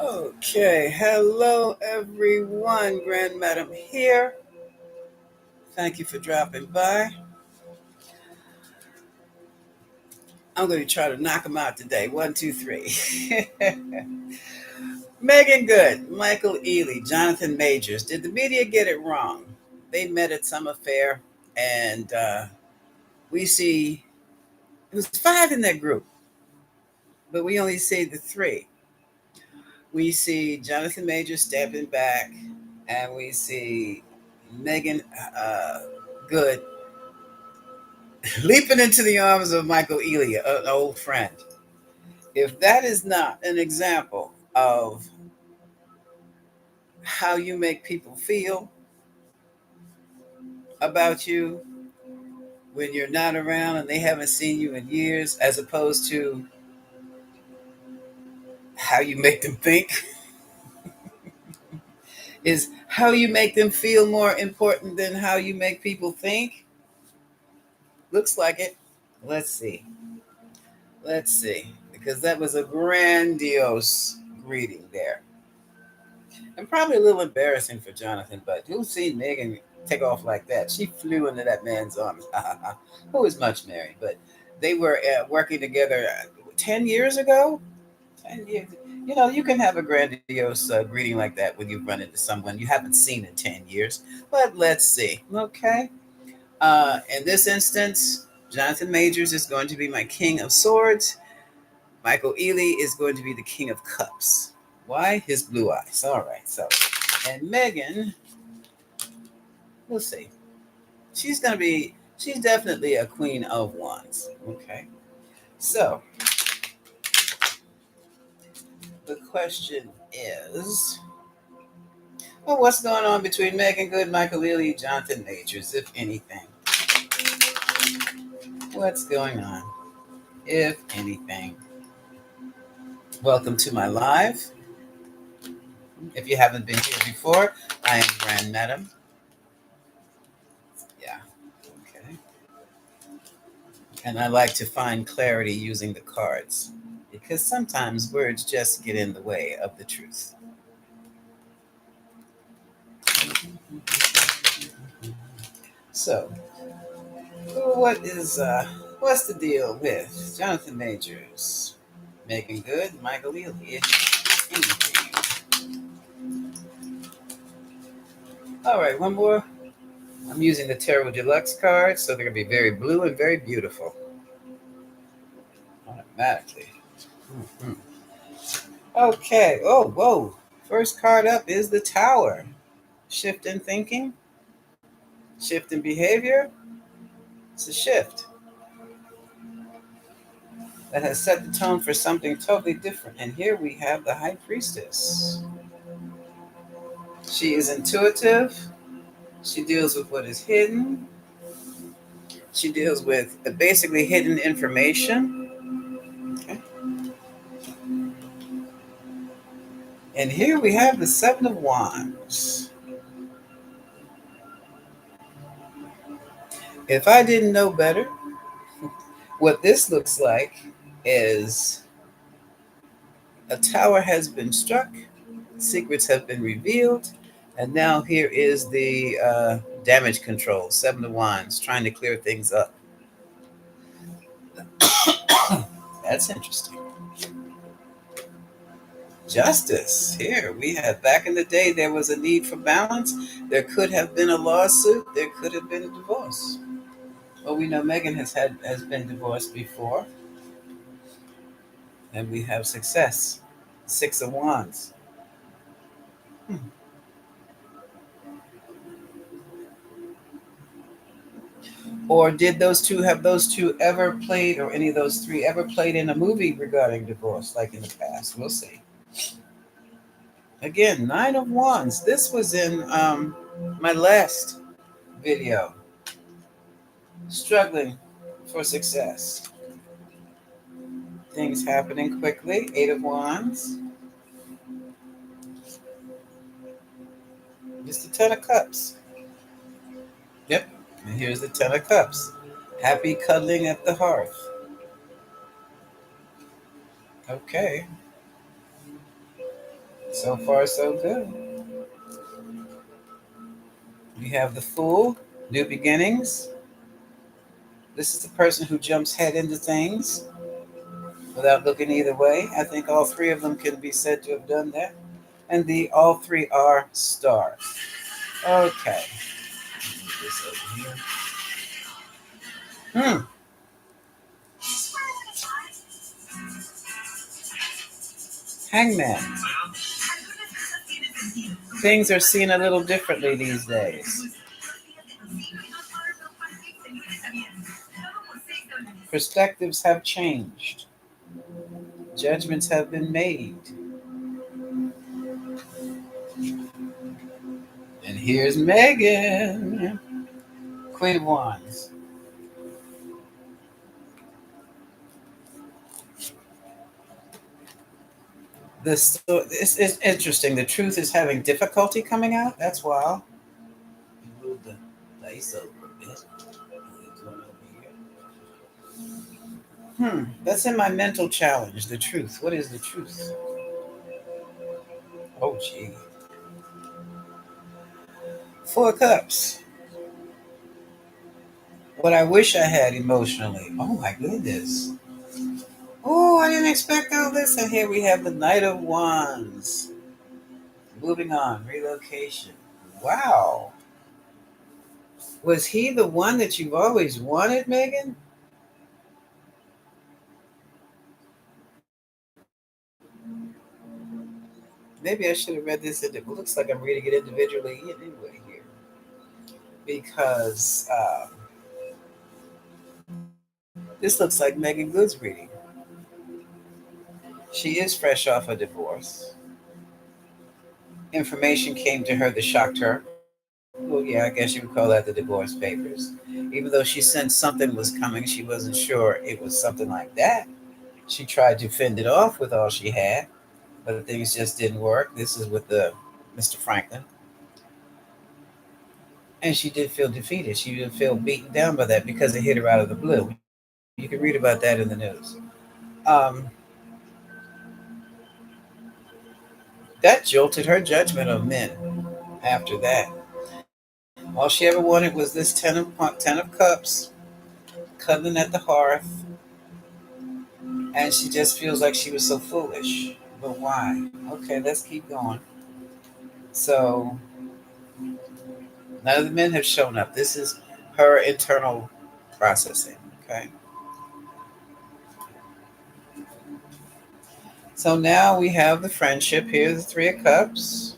Okay, hello everyone. Grand Madam here. Thank you for dropping by. I'm going to try to knock them out today. One, two, three. Megan Good, Michael Ealey, Jonathan Majors. Did the media get it wrong? They met at some affair, and we see it was five in that group, but we only see the three. We see Jonathan Majors stepping back, and we see Megan Good leaping into the arms of Michael Ealey, an old friend. If that is not an example of how you make people feel about you when you're not around and they haven't seen you in years, as opposed to how you make them think, is how you make them feel more important than how you make people think? Looks like it. Let's see. Let's see. Because that was a grandiose greeting there. And probably a little embarrassing for Jonathan, but who's seen Megan take off like that? She flew into that man's arms, who is much married, but they were working together 10 years ago. 10 years. You know, you can have a grandiose greeting like that when you run into someone you haven't seen in 10 years. But let's see. Okay. In this instance, Jonathan Majors is going to be my king of swords. Michael Ealey is going to be the king of cups. Why? His blue eyes. All right. So, and Megan, we'll see. She's definitely a queen of wands. Okay. So, the question is, well, what's going on between Megan Good, Michael Ealey, Jonathan Majors, if anything? What's going on, if anything? Welcome to my live. If you haven't been here before, I am Grand Madam. Yeah. Okay. And I like to find clarity using the cards because sometimes words just get in the way of the truth. So, what's the deal with Jonathan Majors, Megan Good, Michael Ealey? Anything. All right, one more. I'm using the Tarot Deluxe cards, so they're gonna be very blue and very beautiful automatically. Mhm. Okay. Oh, whoa. First card up is the Tower. Shift in thinking, shift in behavior. It's a shift that has set the tone for something totally different. And here we have the High Priestess. She is intuitive. She deals with what is hidden. She deals with basically hidden information. Okay. And here we have the Seven of Wands. If I didn't know better, what this looks like is a tower has been struck, secrets have been revealed, and now here is the damage control, Seven of Wands, trying to clear things up. That's interesting. Justice. Here we have, back in the day, there was a need for balance. There could have been a lawsuit. There could have been a divorce. Well, we know Megan has been divorced before, and we have success. Six of Wands. Hmm. Or did those two ever played, or any of those three ever played in a movie regarding divorce, like in the past? We'll see. Again, Nine of Wands. This was in my last video. Struggling for success. Things happening quickly. Eight of Wands. Just the Ten of Cups. Yep. And here's the Ten of Cups. Happy cuddling at the hearth. Okay. So far, so good. We have the Fool, new beginnings. This is the person who jumps head into things without looking either way. I think all three of them can be said to have done that. And the all three are stars. Okay. Move this over here. Hangman. Things are seen a little differently these days. Perspectives have changed. Judgments have been made. And here's Megan, Queen of Wands. This is interesting. The truth is having difficulty coming out. That's wild. Move the dice over a bit. That's in my mental challenge. The truth. What is the truth? Oh, gee. Four Cups. What I wish I had emotionally. Oh, my goodness. Oh, I didn't expect all this. And here we have the Knight of Wands. Moving on. Relocation. Wow. Was he the one that you've always wanted, Megan? Maybe I should have read this. It looks like I'm reading it individually anyway here. Because this looks like Megan Good's reading. She is fresh off a divorce. Information came to her that shocked her. Well, yeah, I guess you would call that the divorce papers. Even though she sensed something was coming, she wasn't sure it was something like that. She tried to fend it off with all she had, but things just didn't work. This is with the Mr. Franklin. And she did feel defeated. She did feel beaten down by that because it hit her out of the blue. You can read about that in the news. Um, that jolted her judgment of men after that. All she ever wanted was this ten of cups, cuddling at the hearth, and she just feels like she was so foolish. But why? Okay, let's keep going. So none of the men have shown up. This is her internal processing. Okay. So now we have the friendship. Here's the Three of Cups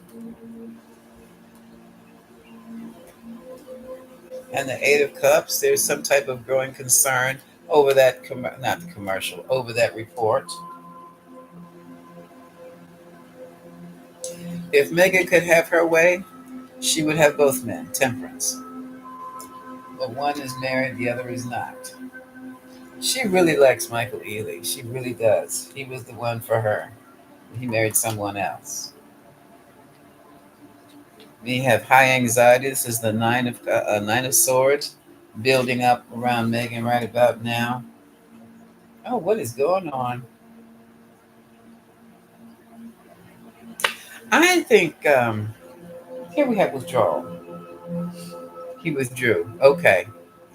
and the Eight of Cups. There's some type of growing concern over that, not the commercial, over that report. If Megan could have her way, she would have both men, temperance. But one is married, the other is not. She really likes Michael Ealey. She really does. He was the one for her. He married someone else. We have high anxiety. This is the Nine of Swords, building up around Megan right about now. Oh, what is going on? I think here we have withdrawal. He withdrew. Okay,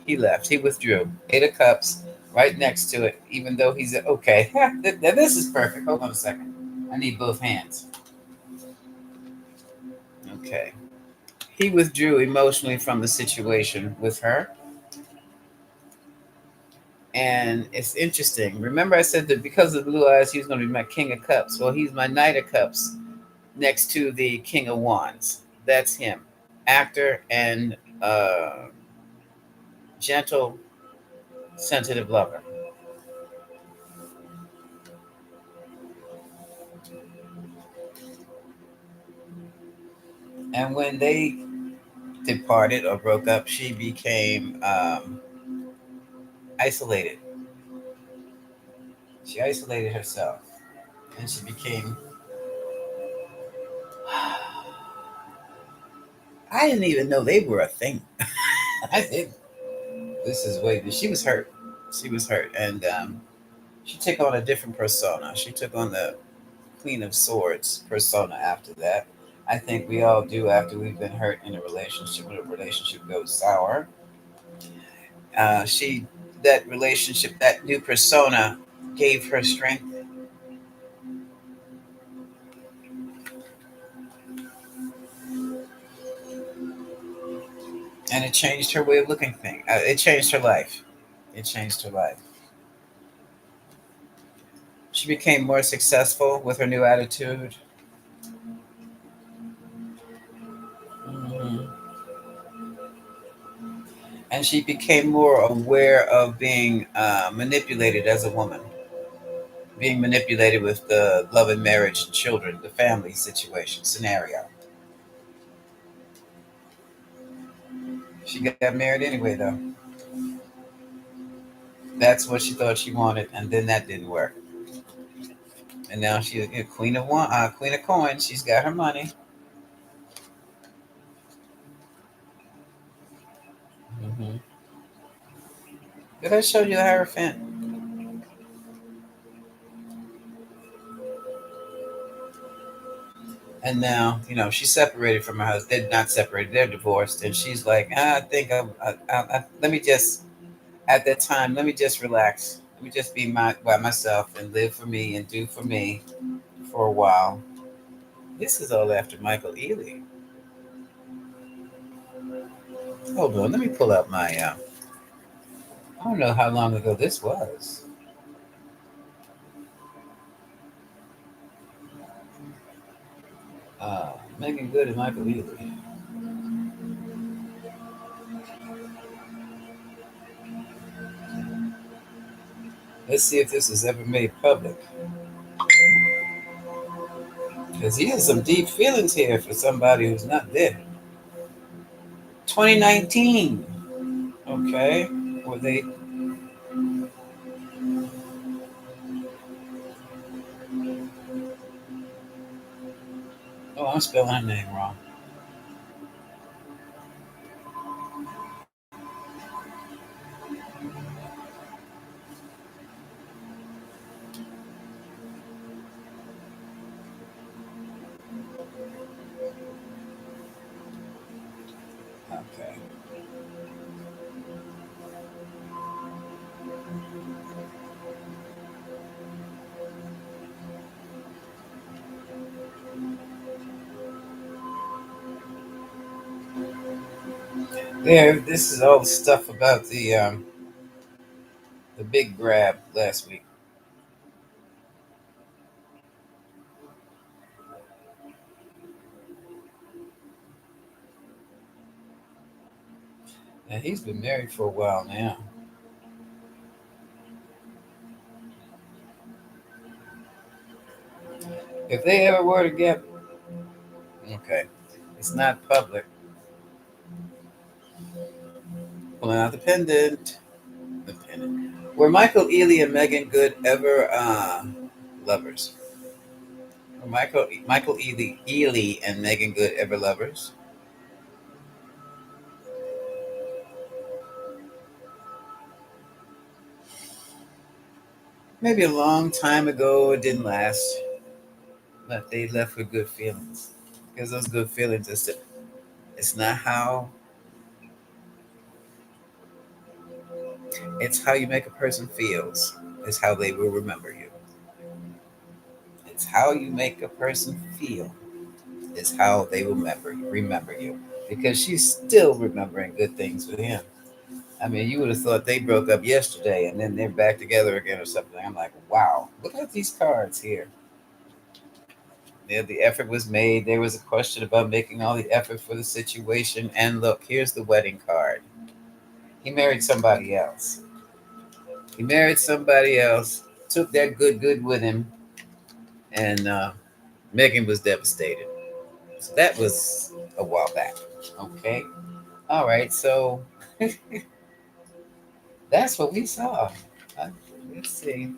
he left. He withdrew. Eight of Cups, right next to it. Even though he's okay. This is perfect. Hold on a second. I need both hands. Okay. He withdrew emotionally from the situation with her. And it's interesting. Remember, I said that because of the blue eyes, he was going to be my King of Cups. Well, he's my Knight of Cups next to the King of Wands. That's him. Actor and gentle, sensitive lover. And when they departed or broke up, she became isolated. She isolated herself and she became. I didn't even know they were a thing. I did. This is way. She was hurt. She was hurt, and she took on a different persona. She took on the Queen of Swords persona after that. I think we all do after we've been hurt in a relationship when a relationship goes sour. She that relationship, that new persona gave her strength and it changed her way of looking things. It changed her life. It changed her life. She became more successful with her new attitude. Mhm. And she became more aware of being manipulated as a woman, being manipulated with the love and marriage and children, the family situation scenario. She got married anyway, though. That's what she thought she wanted, and then that didn't work. And now she's a queen of coins. She's got her money. Hmm. Did I show you the Hierophant? And now, she's separated from her husband. They're not separated; they're divorced. And she's like, I think let me just at that time, let me just relax. Let me just be by myself and live for me and do for me for a while. This is all after Michael Ealey. Hold on, let me pull up my. I don't know how long ago this was. Megan Good and Michael Ealey. Let's see if this was ever made public. Because he has some deep feelings here for somebody who's not dead. 2019. Okay. Were they? Oh, I'm spelling her name wrong. Okay. There. This is all the stuff about the big grab last week. And he's been married for a while now. If they ever were together, okay, it's not public. Pulling out the pendant. The pendant. Were Michael Ealey and Megan Good ever lovers? Were Michael Ealey and Megan Good ever lovers? Maybe a long time ago. It didn't last, but they left with good feelings. Because those good feelings it's not how it's how you make a person feels. It's how they will remember you. It's how you make a person feel is how they will remember you. Because she's still remembering good things with him. I mean, you would have thought they broke up yesterday and then they're back together again or something. I'm like, wow, look at these cards here. Yeah, the effort was made. There was a question about making all the effort for the situation. And look, here's the wedding card. He married somebody else. He married somebody else, took that good with him, and Megan was devastated. So that was a while back. Okay. All right. So that's what we saw. Uh, let's see.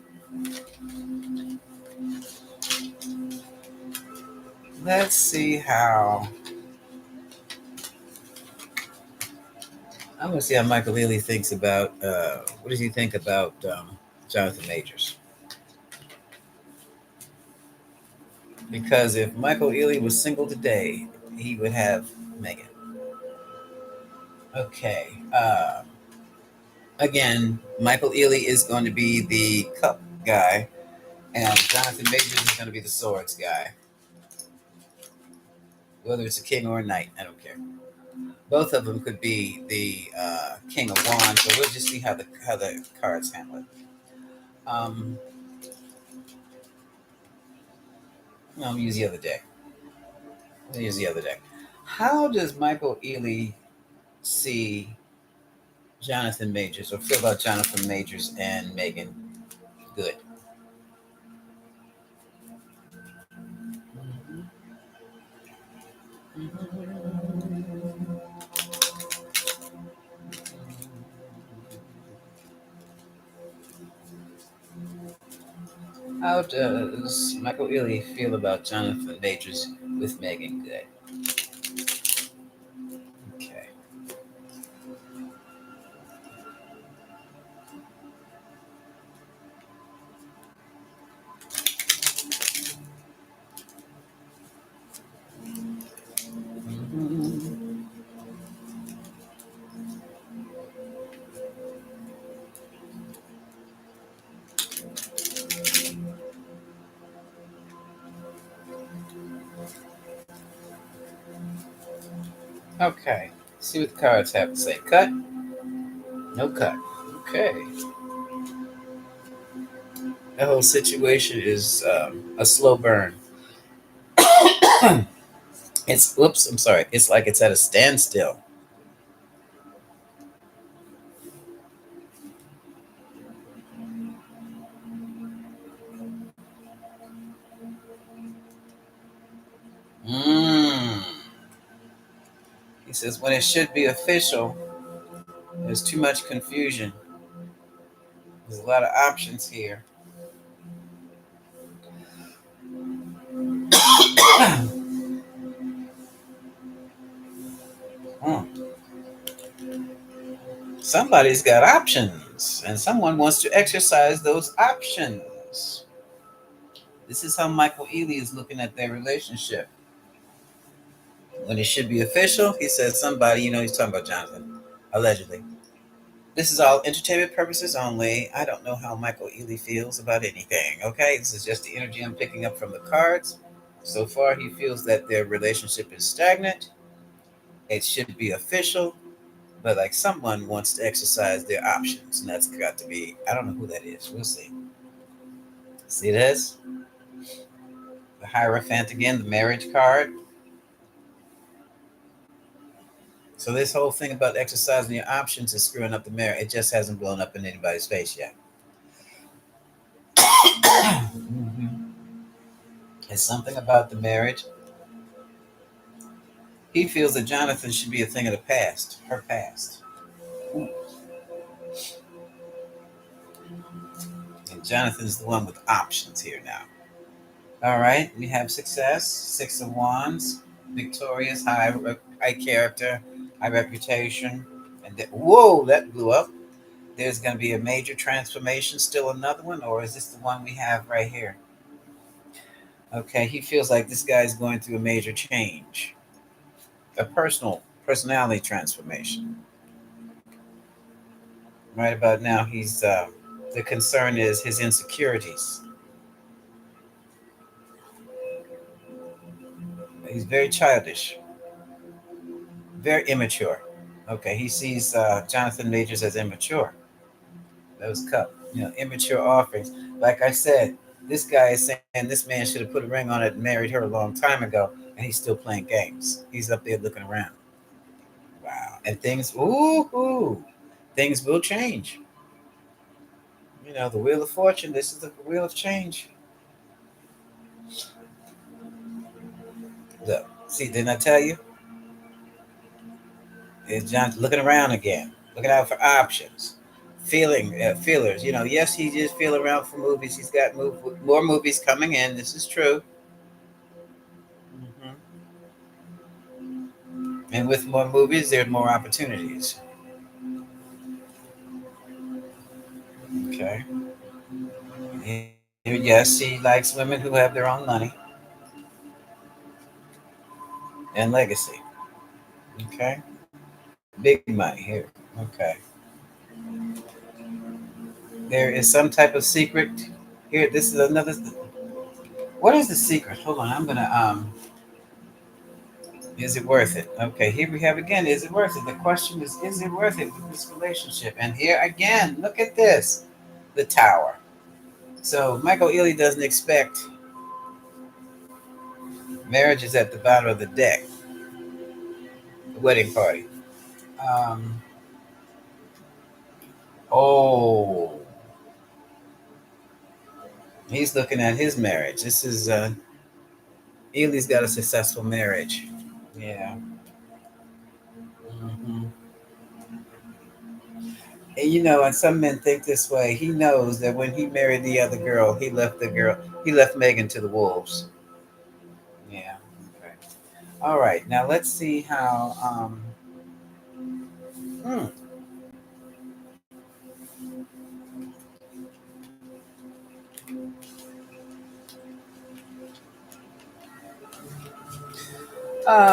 Let's see how. I'm gonna see how Michael Ealy thinks about. What does he think about Jonathan Majors? Because if Michael Ealey was single today, he would have Megan. Okay. Again, Michael Ealey is going to be the cup guy, and Jonathan Majors is going to be the swords guy. Whether it's a king or a knight, I don't care. Both of them could be the king of wands, so we'll just see how the cards handle it. Um, I'll use the other deck. I'll use the other deck. How does Michael Ealey see Jonathan Majors, or feel about Jonathan Majors and Megan Good? How does Michael Ealey feel about Jonathan Majors with Megan Good? Okay. Okay. See what the cards have to say. Cut? No cut. Okay. The whole situation is a slow burn. It's, whoops, I'm sorry. It's like it's at a standstill. Mm. He says when it should be official, there's too much confusion. There's a lot of options here. Hmm. Somebody's got options, and someone wants to exercise those options. This is how Michael Ealey is looking at their relationship. When it should be official, he says somebody, he's talking about Jonathan, allegedly. This is all entertainment purposes only. I don't know how Michael Ealey feels about anything. Okay, this is just the energy I'm picking up from the cards. So far, he feels that their relationship is stagnant. It should be official, but like someone wants to exercise their options, and that's got to be, I don't know who that is. We'll see. See this? The Hierophant again, the marriage card. So this whole thing about exercising your options is screwing up the marriage. It just hasn't blown up in anybody's face yet. Mhm. It's something about the marriage. He feels that Jonathan should be a thing of the past, her past. Ooh. And Jonathan's the one with options here now. All right, we have success, Six of Wands, victorious, high character, high reputation. And whoa, that blew up. There's going to be a major transformation, still another one, or is this the one we have right here? Okay, he feels like this guy's going through a major change, a personality transformation. Right about now, the concern is his insecurities. He's very childish, very immature. Okay, he sees Jonathan Majors as immature. That was cup, immature offerings. Like I said, this guy is saying this man should have put a ring on it and married her a long time ago, and he's still playing games. He's up there looking around. Wow, and things will change. The wheel of fortune. This is the wheel of change. Look, see, didn't I tell you? Is John looking around again, looking out for options, feelers. Yes, he just feel around for movies. He's got more movies coming in. This is true. Hmm. And with more movies, there's more opportunities. Okay. Yes, he likes women who have their own money. and legacy. Okay, big money here. Okay, there is some type of secret here. This is another. What is the secret? Hold on, I'm gonna. Is it worth it? Okay, here we have again. Is it worth it? The question is it worth it with this relationship? And here again, look at this, the tower. So Michael Ealey doesn't expect marriages at the bottom of the deck, the wedding party. Um, oh, he's looking at his marriage. This is Ealey's got a successful marriage. Yeah. Hmm. And and some men think this way. He knows that when he married the other girl, he left Megan to the wolves. Yeah. Okay. All right. Now let's see how. Hmm,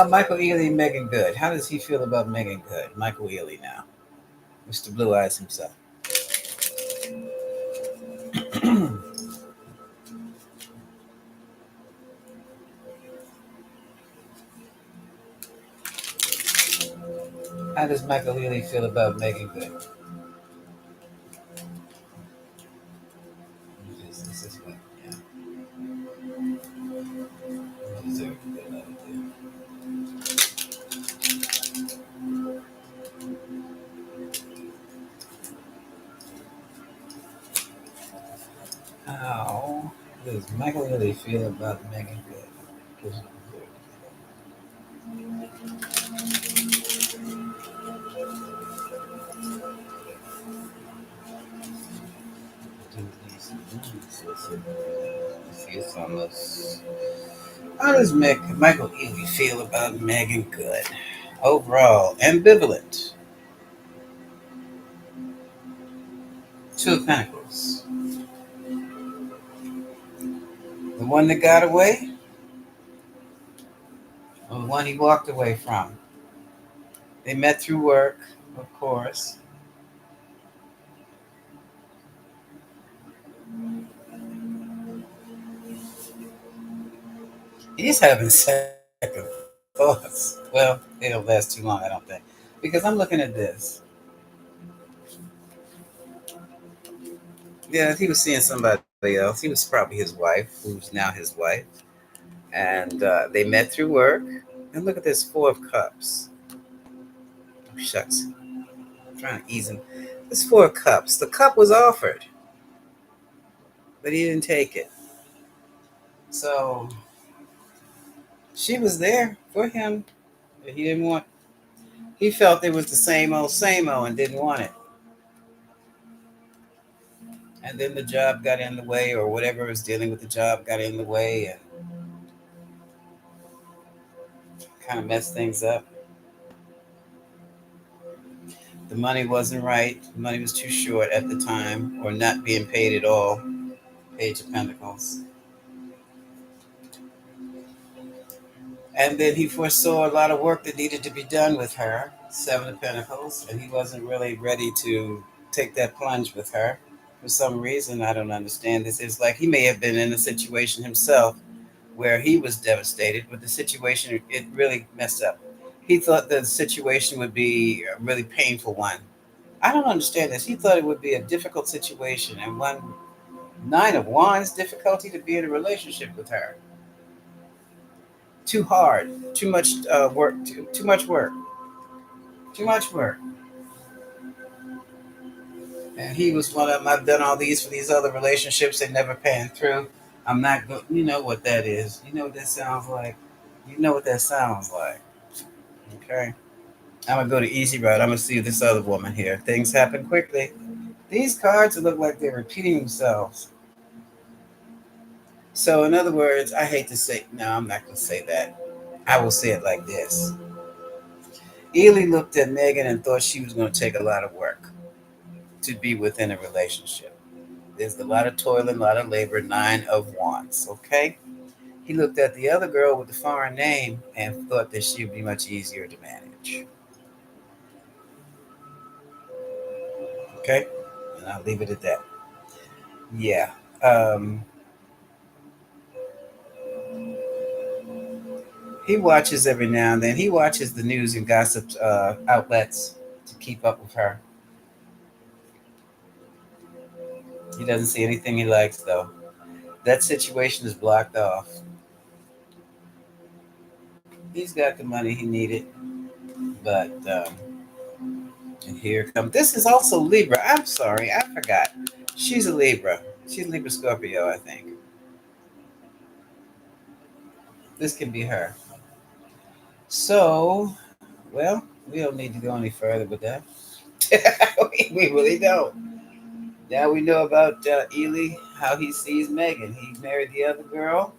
Michael Ealey, Megan Good. How does he feel about Megan Good? Michael Ealey now, Mr. Blue Eyes himself. How does Michael Ealey feel about Megan Good? This is what, yeah. This is a good idea. How does Michael Ealey feel about Megan Good? It's almost. How does Michael Ealey feel about Megan Good? Overall, ambivalent. Two of Pentacles. The one that got away, or the one he walked away from? They met through work, of course. He's having second thoughts. Well, they don't last too long, I don't think. Because I'm looking at this. Yeah, he was seeing somebody else. He was probably his wife, who's now his wife. And they met through work. And look at this Four of Cups. Oh, shucks. I'm trying to ease him. This Four of Cups. The cup was offered, but he didn't take it. So she was there for him, but he didn't want. He felt it was the same old, and didn't want it. And then the job got in the way, or whatever was dealing with the job got in the way, and kind of messed things up. The money wasn't right. The money was too short at the time, or not being paid at all. Page of Pentacles. And then he foresaw a lot of work that needed to be done with her. Seven of Pentacles, and he wasn't really ready to take that plunge with her for some reason. I don't understand this. It's like he may have been in a situation himself where he was devastated, but the situation, it really messed up. He thought the situation would be a really painful one. I don't understand this. He thought it would be a difficult situation, and one Nine of Wands difficulty to be in a relationship with her. Too hard, too much work, too much work, too much work. And he was one of them. I've done all these for these other relationships. They never pan through. I'm not good. You know what that is. You know what that sounds like. You know what that sounds like. Okay. I'm gonna go to easy route. I'm gonna see this other woman here. Things happen quickly. These cards look like they're repeating themselves. So in other words, I hate to say. No, I'm not gonna say that. I will say it like this. Ealey looked at Megan and thought she was gonna take a lot of work to be within a relationship. There's a lot of toil and a lot of labor. Nine of Wands. Okay. He looked at the other girl with the foreign name and thought that she would be much easier to manage. Okay? And I'll leave it at that. Yeah. Um, he watches every now and then. He watches the news and gossip outlets to keep up with her. He doesn't see anything he likes, though. That situation is blocked off. He's got the money he needed, but and here comes. This is also Libra. I'm sorry, I forgot. She's a Libra. She's Libra Scorpio, I think. This can be her. So, well, we don't need to go any further with that. We really don't. Now we know about Ealey, how he sees Megan. He married the other girl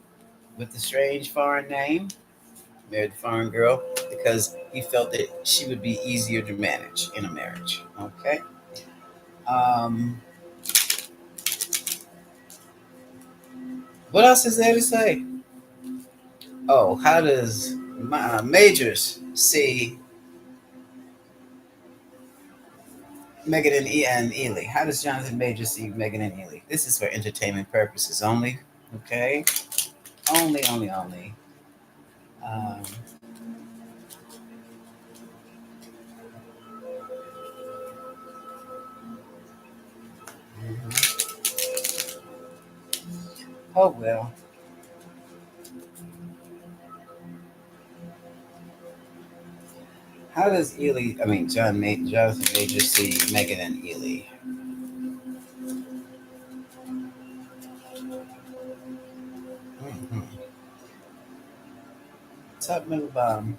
with the strange foreign name. Married the foreign girl because he felt that she would be easier to manage in a marriage. Okay. Um, what else is there to say? Oh, how does Majors see Megan and Ealey? How does Jonathan Majors see Megan and Ealey? This is for entertainment purposes only. Okay. Only. Um, mhm. Oh well. How does Jonathan Majors see Megan and Ealey? Mm-hmm. Top middle bottom.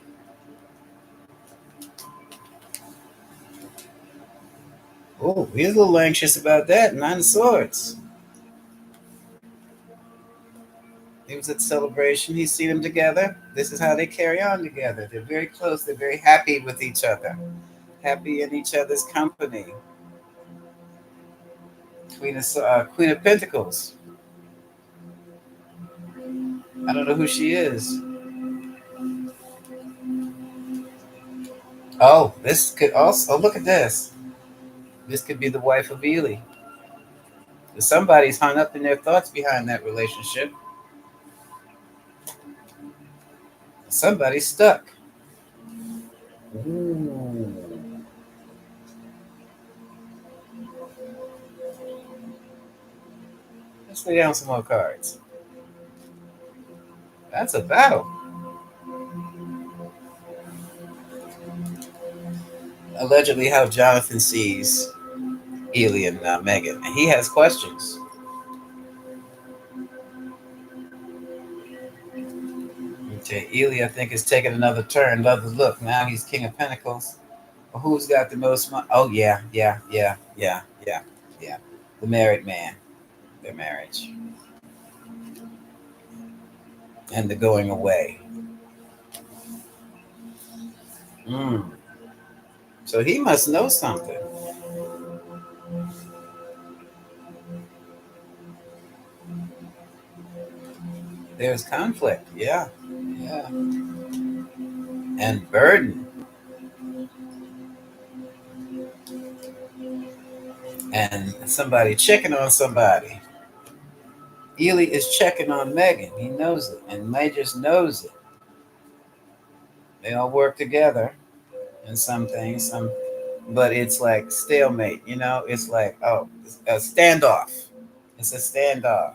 Oh, he's a little anxious about that. Nine of Swords. He was at the celebration. He's seen them together. This is how they carry on together. They're very close. They're very happy with each other. Happy in each other's company. Queen of Pentacles. I don't know who she is. Oh, this could also. Oh, look at this. This could be the wife of Ealey. Somebody's hung up in their thoughts behind that relationship. Somebody's stuck. Ooh. Let's lay down some more cards. That's a battle. Allegedly, how Jonathan sees Ealey and Megan. And he has questions. Okay, Ealey, I think, is taking another turn. Love the look. Now he's King of Pentacles. Well, who's got the most money? Oh, yeah. The married man, their marriage, and the going away. Mm. So he must know something. There's conflict. Yeah. And burden. And somebody checking on somebody. Ealey is checking on Megan. He knows it. And Majors knows it. They all work together in some things. But it's like stalemate, It's like, oh, it's a standoff. It's a standoff.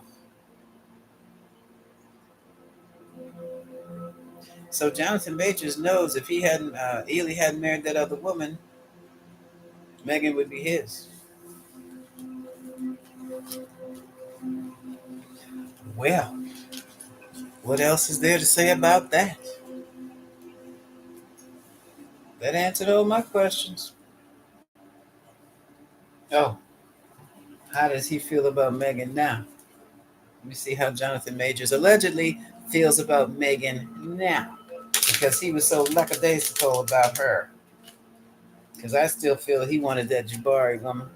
So Jonathan Majors knows if Ealey hadn't married that other woman, Megan would be his. Well, what else is there to say about that? That answered all my questions. Oh, how does he feel about Megan now? Let me see how Jonathan Majors allegedly feels about Megan now. Because he was so lackadaisical about her. Because I still feel he wanted that Jabari woman.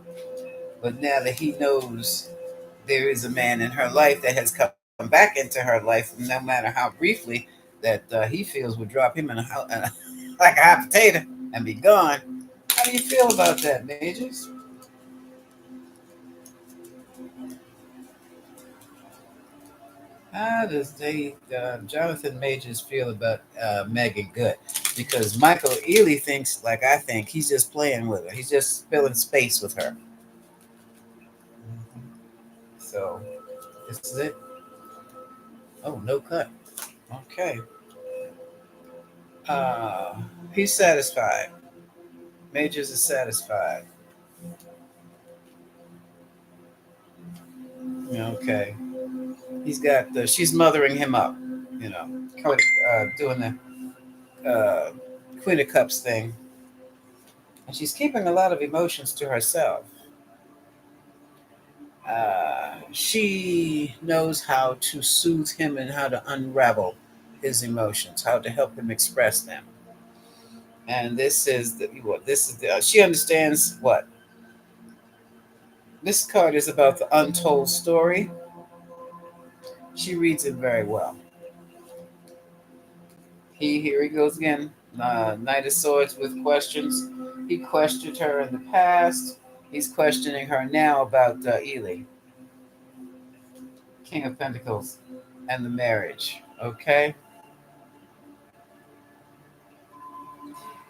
But now that he knows there is a man in her life that has come back into her life, no matter how briefly, that he feels would drop him in like a hot potato and be gone. How do you feel about that, Majors? How does Jonathan Majors feel about Megan Good? Because Michael Ealey thinks, like I think, he's just playing with her. He's just filling space with her. So this is it. Oh, no cut. Okay. Uh, he's satisfied. Majors is satisfied. Okay. He's got the. She's mothering him up. You know, doing the Queen of Cups thing, and she's keeping a lot of emotions to herself. She knows how to soothe him and how to unravel his emotions, how to help him express them. And this is the what this is the she understands what this card is about, the untold story. She reads it very well. Here he goes again. Knight of Swords with questions. He questioned her in the past. He's questioning her now about Ealey, King of Pentacles, and the marriage. Okay,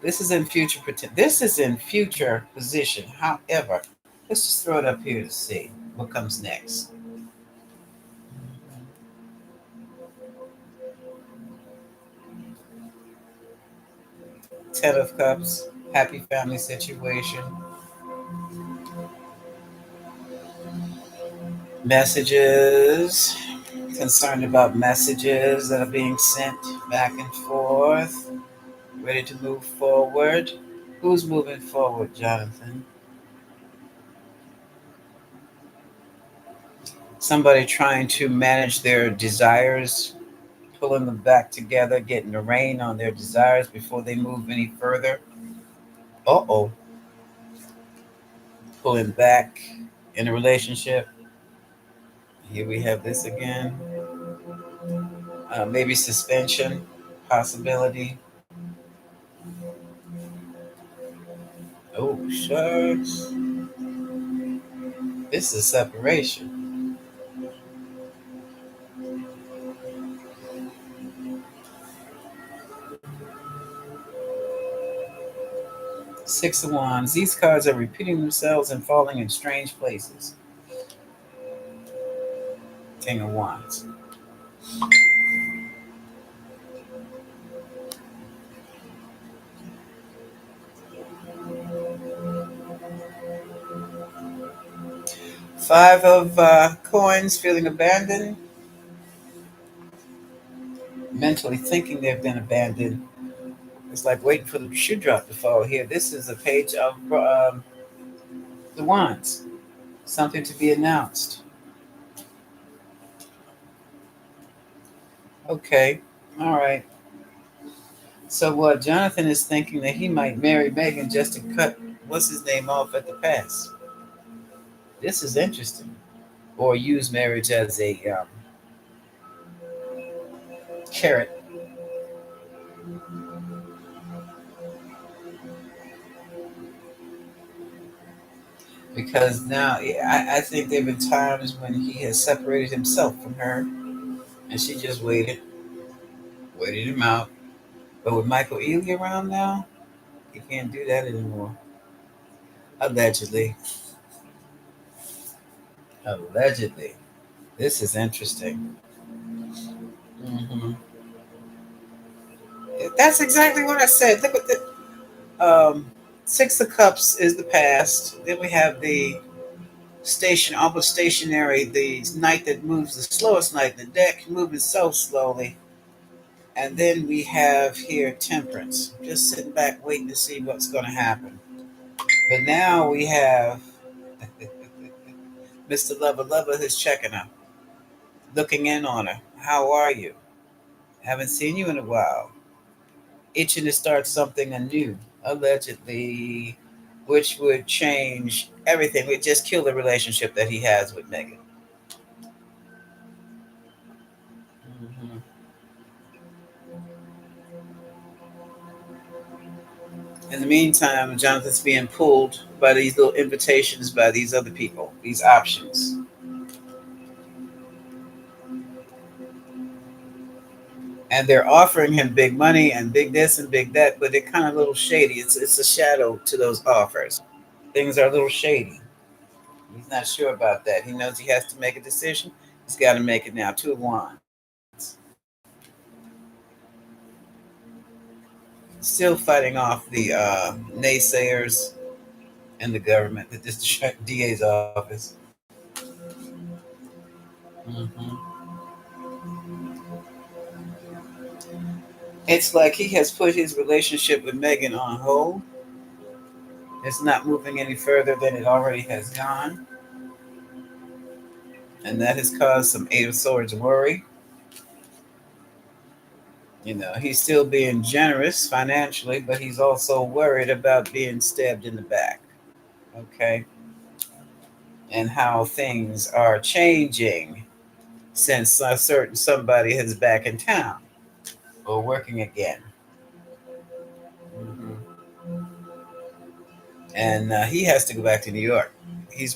this is in future. This is in future position. However, let's just throw it up here to see what comes next. Ten of Cups, happy family situation. Messages, concerned about messages that are being sent back and forth. Ready to move forward. Who's moving forward, Jonathan? Somebody trying to manage their desires, pulling them back together, getting the rein on their desires before they move any further. Uh oh. Pulling back in a relationship. Here we have this again. Maybe suspension, possibility. Oh, shucks. This is separation. 6 of Wands. These cards are repeating themselves and falling in strange places. 10 of Wands. 5 of Coins, feeling abandoned, mentally thinking they've been abandoned. It's like waiting for the shoe drop to fall here. This is a page of the Wands, something to be announced. Okay, all right. So what Jonathan is thinking that he might marry Megan just to cut what's his name off at the pass. This is interesting. Or use marriage as a carrot, because now I think there have been times when he has separated himself from her, and she just waited him out. But with Michael Ealey around now, he can't do that anymore. Allegedly, allegedly. This is interesting. Hmm. That's exactly what I said. Look at the 6 of Cups is the past. Then we have the station, almost stationary, the knight that moves the slowest knight in the deck, moving so slowly. And then we have here Temperance, just sitting back waiting to see what's going to happen. But now we have Mr. Lover Lover who's checking her, looking in on her. How are you? Haven't seen you in a while. Itching to start something anew, allegedly, which would change everything. Would just kill the relationship that he has with Megan. In the meantime, Jonathan's being pulled by these little invitations by these other people, these options. And they're offering him big money and big this and big that, but they're kind of a little shady. It's a shadow to those offers. Things are a little shady. He's not sure about that. He knows he has to make a decision. He's got to make it now. Two of Wands. Still fighting off the naysayers and the government, the district DA's office. Hmm. It's like he has put his relationship with Megan on hold. It's not moving any further than it already has gone. And that has caused some Eight of Swords worry. He's still being generous financially, but he's also worried about being stabbed in the back. Okay. And how things are changing since a certain somebody is back in town or working again. Hmm. And he has to go back to New York. He has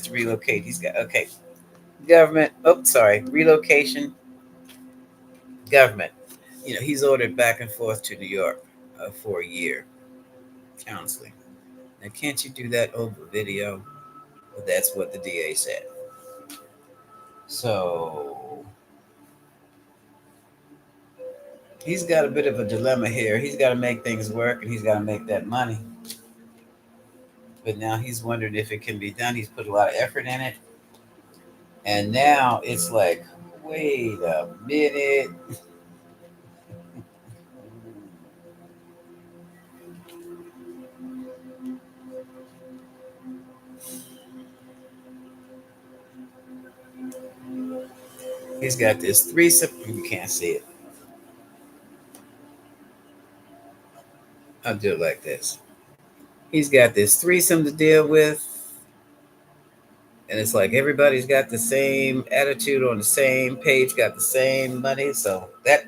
to relocate. He's got okay. Government. Oh, sorry. Relocation. Government. He's ordered back and forth to New York for a year counseling. Now, can't you do that over video? But that's what the DA said. So he's got a bit of a dilemma here. He's got to make things work and he's got to make that money. But now he's wondering if it can be done. He's put a lot of effort in it. And now it's like, wait a minute. He's got this threesome. You can't see it. I'll do it like this. He's got this threesome to deal with. And it's like everybody's got the same attitude on the same page, got the same money. So that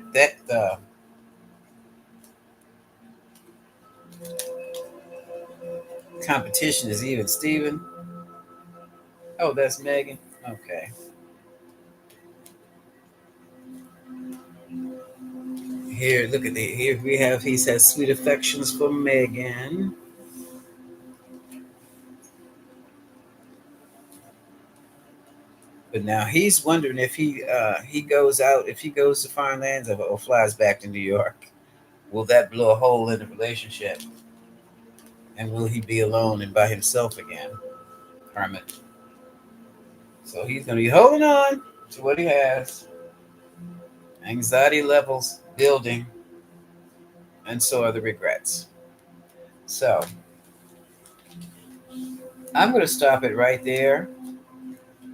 competition is even. Steven. Oh, that's Megan. Okay. Here, look at the here we have. He says sweet affections for Megan. But now he's wondering if he goes out, if he goes to foreign lands or flies back to New York. Will that blow a hole in the relationship? And will he be alone and by himself again? Hermit. So he's going to be holding on to what he has. Anxiety levels building, and so are the regrets. So I'm going to stop it right there.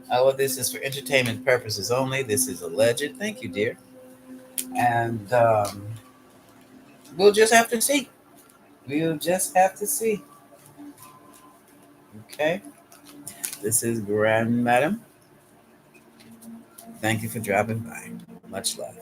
All of this is for entertainment purposes only. This is alleged. Thank you, dear. And we'll just have to see. We'll just have to see. Okay. This is Grand Madam. Thank you for dropping by. Much love.